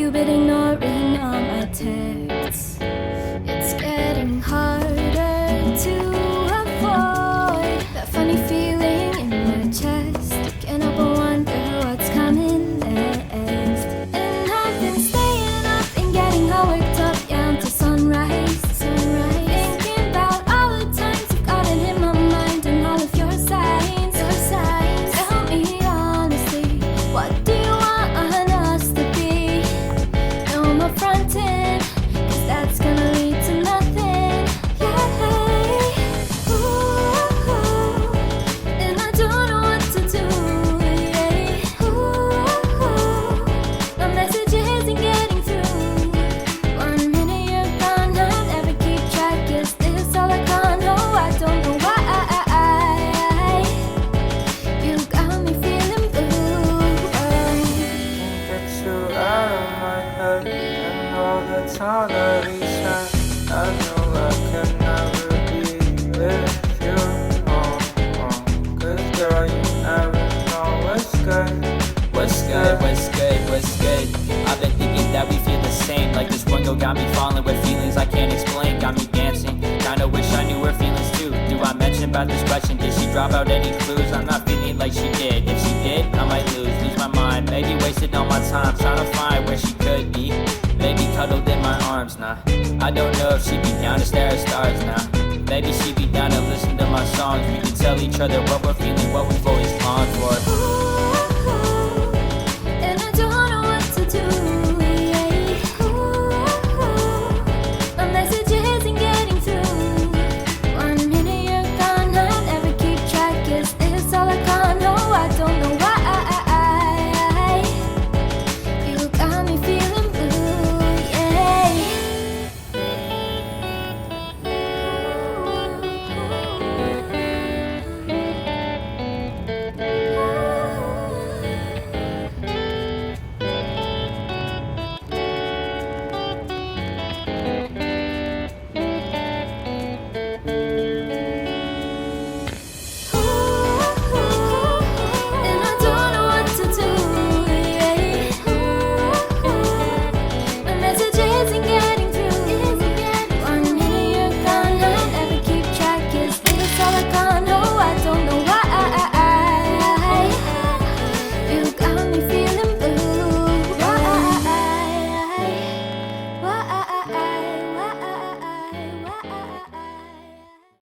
You've been ignoring all my texts. It's getting harder to avoid that funny feeling in my chest. Can't help but wonder what's coming next. And I've been staying up and getting all worked up, yeah, until sunrise. Thinking about all the times you've gotten in my mind and all of your signs. Tell me honestly, what do you want us to be? No more fronting, 'cause that's gonna lead to nothing. Yeah. Ooh, and I don't know what to do. Yeah. Ooh, my message isn't getting through. 1 minute you're gone, I never keep track. Is this all I can know? I don't know why. You got me feeling blue. Can't get you out of my head. And all the time that we spent, I know I could never be with you. Cause girl, you never know what's good. What's good? I've been thinking that we feel the same. Like this one girl got me falling with feelings I can't explain. Got me dancing, kinda wish I knew her feelings too. Do I mention about this question? Did she drop out any clues? I'm not feeling like she did. If she did, I might lose my mind. Maybe wasted all my time trying to find where she could be. Maybe cuddled in my arms, nah. I don't know if she'd be down to stare at stars, nah. Maybe she'd be down to listen to my songs. We can tell each other what we're feeling, what we've always longed for.